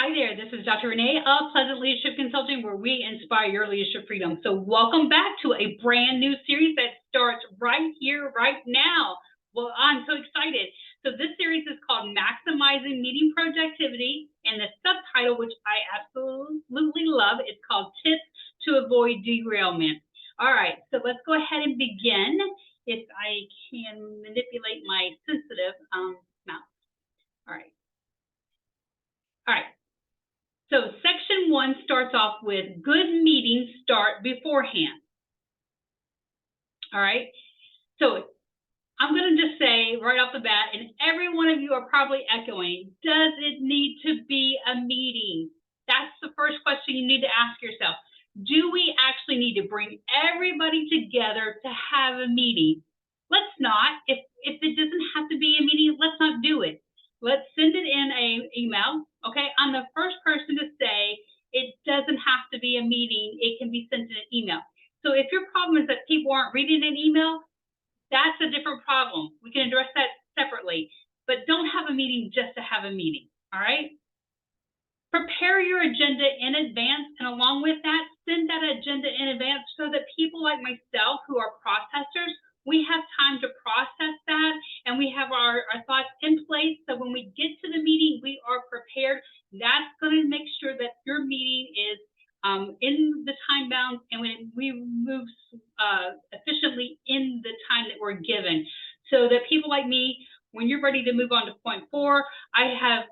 Hi there, this is Dr. Renee of Pleasant Leadership Consulting, where we inspire your leadership freedom. So welcome back to a brand new series that starts right here, right now. Well, I'm so excited. So this series is called Maximizing Meeting Productivity, and the subtitle, which I absolutely love, is called Tips to Avoid Derailment. All right, so let's go ahead and begin. If I can manipulate my sensitive mouse. All right. All right. So section 1 starts off with good meetings start beforehand. All right. So I'm going to just say right off the bat, and every one of you are probably echoing, does it need to be a meeting? That's the first question you need to ask yourself. Do we actually need to bring everybody together to have a meeting? Let's not. If it doesn't have to be a meeting, let's not do it. Let's send it in an email, okay? I'm the first person to say it doesn't have to be a meeting. It can be sent in an email. So if your problem is that people aren't reading an email, that's a different problem. We can address that separately. But don't have a meeting just to have a meeting, all right? Prepare your agenda in advance, and along with that, send that agenda in advance so that people like myself who are processors, we have time to process that, and we have our thoughts in place, so when we get to the meeting, we are prepared. That's going to make sure that your meeting is in the time bounds, and when we move efficiently in the time that we're given, so that people like me, when you're ready to move on to point 4, I have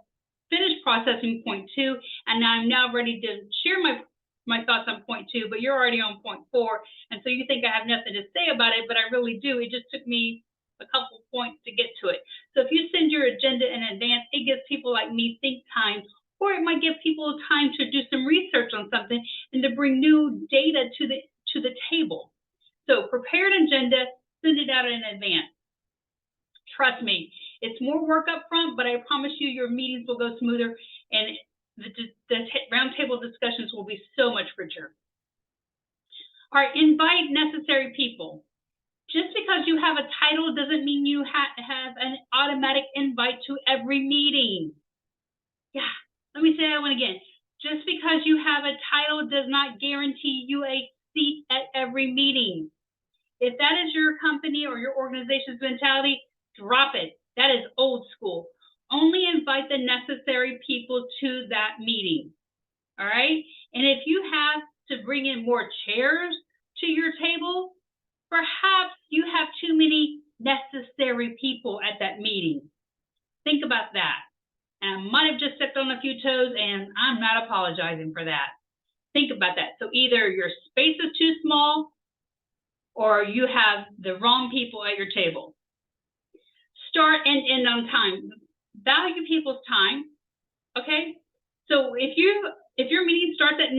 finished processing point 2, and I'm now ready to share my thoughts on point 2, but you're already on point 4, and so you think I have nothing to say about it, but I really do. It just took me a couple points to get to it. So if you send your agenda in advance, it gives people like me think time, or it might give people time to do some research on something and to bring new data to the table. So prepared agenda, send it out in advance. Trust me, it's more work up front, but I promise you your meetings will go smoother, and the roundtable discussions will be so much richer. All right, invite necessary people. Just because you have a title doesn't mean you have an automatic invite to every meeting. Yeah, let me say that one again. Just because you have a title does not guarantee you a seat at every meeting. If that is your company or your organization's mentality, drop it. That is old school. Only invite the necessary people to that meeting. All right? And if you have to bring in more chairs to your table, perhaps you have too many necessary people at that meeting. Think about that. And I might have just stepped on a few toes, and I'm not apologizing for that. Think about that. So either your space is too small, or you have the wrong people at your table. Start and end on time. Value people's time, okay? So if your meeting starts at 9,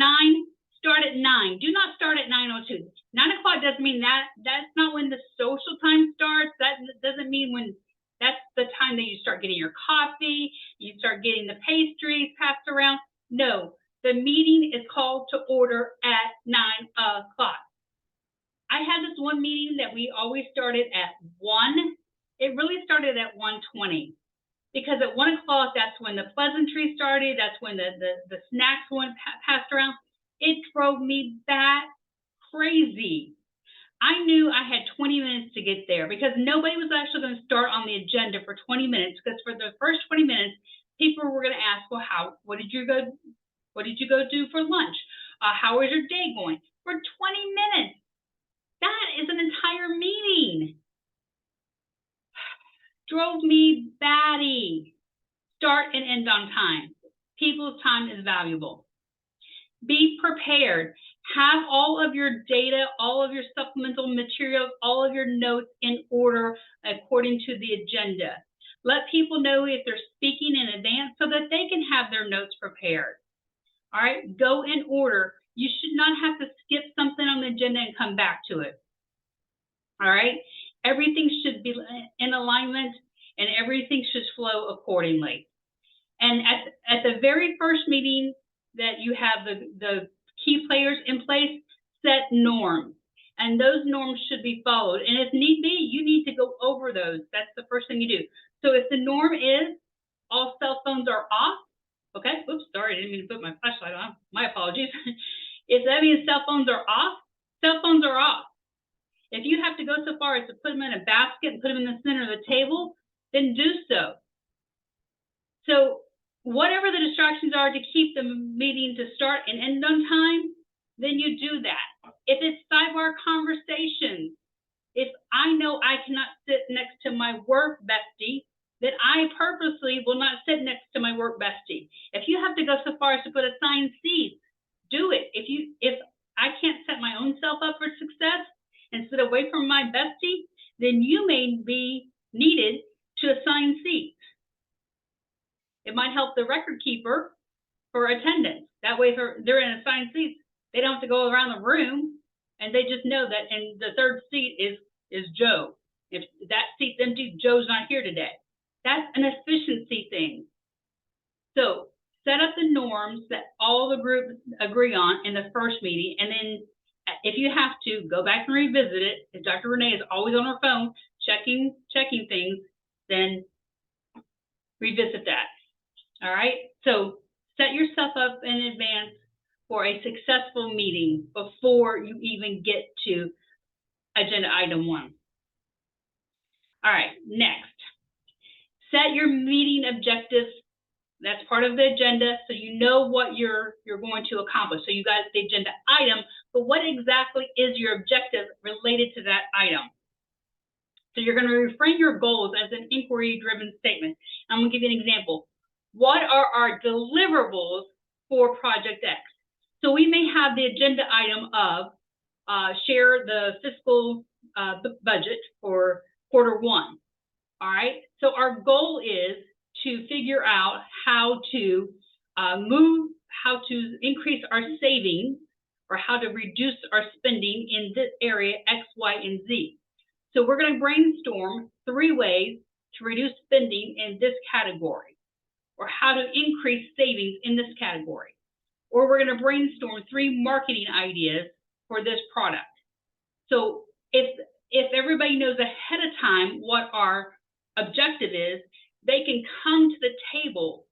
start at 9. Do not start at 9:02. 9 o'clock doesn't mean that's not when the social time starts. That doesn't mean when that's the time that you start getting your coffee, you start getting the pastries passed around. No, the meeting is called to order at 9 o'clock. I had this one meeting that we always started at 1. It really started at 1:20. Because at 1 o'clock, that's when the pleasantries started, that's when the snacks went passed around. It drove me that crazy. I knew I had 20 minutes to get there because nobody was actually going to start on the agenda for 20 minutes, because for the first 20 minutes, people were going to ask, well, what did you go do for lunch? How is your day going? For 20 minutes. That is an entire meeting. Drove me batty. Start and end on time. People's time is valuable. Be prepared. Have all of your data, all of your supplemental materials, all of your notes in order according to the agenda. Let people know if they're speaking in advance so that they can have their notes prepared. All right, go in order. You should not have to skip something on the agenda and come back to it. All right, everything should be in alignment and everything should flow accordingly. And at the very first meeting that you have the key players in place, set norms. And those norms should be followed. And if need be, you need to go over those. That's the first thing you do. So if the norm is all cell phones are off, Okay, oops, sorry, I didn't mean to put my flashlight on. My apologies. If that means cell phones are off, cell phones are off. If you have to go so far as to put them in a basket and put them in the center of the table, then do so. So whatever the distractions are to keep the meeting to start and end on time, then you do that. If it's sidebar conversations, if I know I cannot sit next to my work bestie, then I purposely will not sit next to my work bestie. If you have to go so far as to put assigned seats, do it. If I can't set my own self up for success and sit away from my bestie, then you may be needed to assign seats. It might help the record keeper for attendance. That way, if they're in assigned seats, they don't have to go around the room, and they just know that in the third seat is Joe. If that seat's empty, Joe's not here today. That's an efficiency thing. So set up the norms that all the groups agree on in the first meeting, and then if you have to, go back and revisit it. If Dr. Renee is always on her phone checking things, then revisit that. All right? So set yourself up in advance for a successful meeting before you even get to agenda item 1. All right, next. Set your meeting objectives. That's part of the agenda, so you know what you're going to accomplish. So you got the agenda item, but what exactly is your objective related to that item? So you're going to reframe your goals as an inquiry-driven statement. I'm going to give you an example. What are our deliverables for Project X? So we may have the agenda item of share the fiscal budget for Q1. All right. So our goal is to figure out how to increase our savings, or how to reduce our spending in this area X, Y, and Z. So we're going to brainstorm 3 ways to reduce spending in this category, or how to increase savings in this category. Or we're going to brainstorm 3 marketing ideas for this product. So if everybody knows ahead of time what our objective is, they can come to the table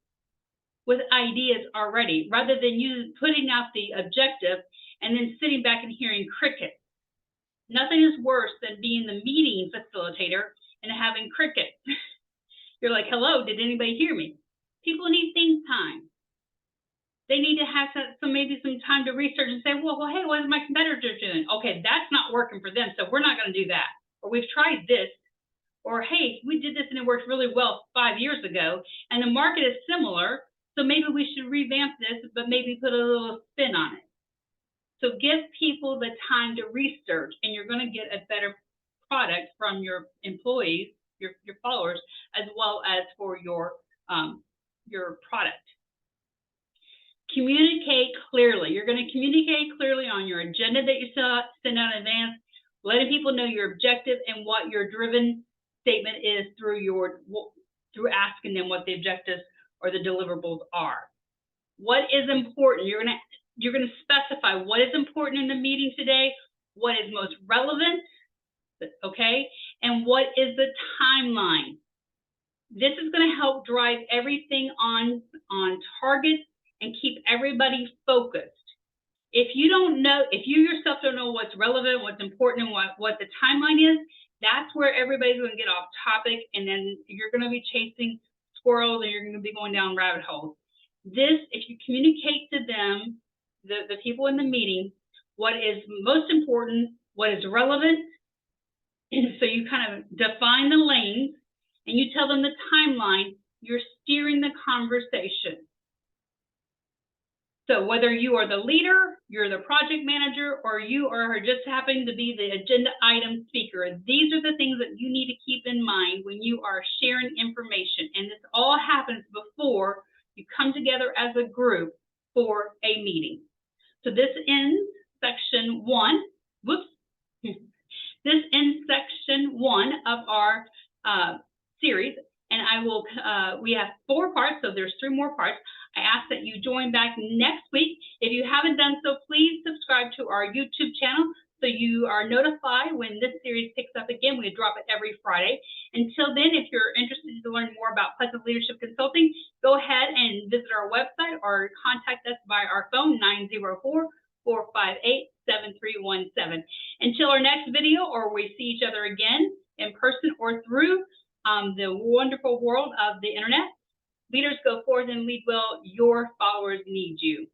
with ideas already, rather than you putting out the objective and then sitting back and hearing crickets. Nothing is worse than being the meeting facilitator and having crickets. You're like, hello, did anybody hear me? People need think time. They need to have maybe some time to research and say, well, hey, what is my competitor doing? Okay, that's not working for them, so we're not going to do that. Or we've tried this. Or, hey, we did this and it worked really well 5 years ago, and the market is similar, so maybe we should revamp this, but maybe put a little spin on it. So give people the time to research, and you're going to get a better product from your employees, your followers, as well as for your product. Communicate clearly. You're going to communicate clearly on your agenda that you send out in advance, letting people know your objective and what your driven statement is through asking them what the objectives or the deliverables are. What is important? You're going to specify what is important in the meeting today, what is most relevant, okay, and what is the timeline. This is going to help drive everything on target and keep everybody focused. If you yourself don't know what's relevant, what's important, and what the timeline is, that's where everybody's going to get off topic, and then you're going to be chasing squirrels, and you're going to be going down rabbit holes. If you communicate to them, the people in the meeting, what is most important, what is relevant, so you kind of define the lanes, and you tell them the timeline, you're steering the conversation. So whether you are the leader, you're the project manager, or you are just happening to be the agenda item speaker, these are the things that you need to keep in mind when you are sharing information. And this all happens before you come together as a group for a meeting. So this ends section 1. Whoops. This ends section 1 of our series. And we have 4 parts, so there's 3 more parts. I ask that you join back next week. If you haven't done so, please subscribe to our YouTube channel so you are notified when this series picks up again. We drop it every Friday. Until then, if you're interested to learn more about Pleasant Leadership Consulting, go ahead and visit our website or contact us by our phone, 904-458-7317. Until our next video, or we see each other again in person or through the wonderful world of the internet, leaders go forth and lead well. Your followers need you.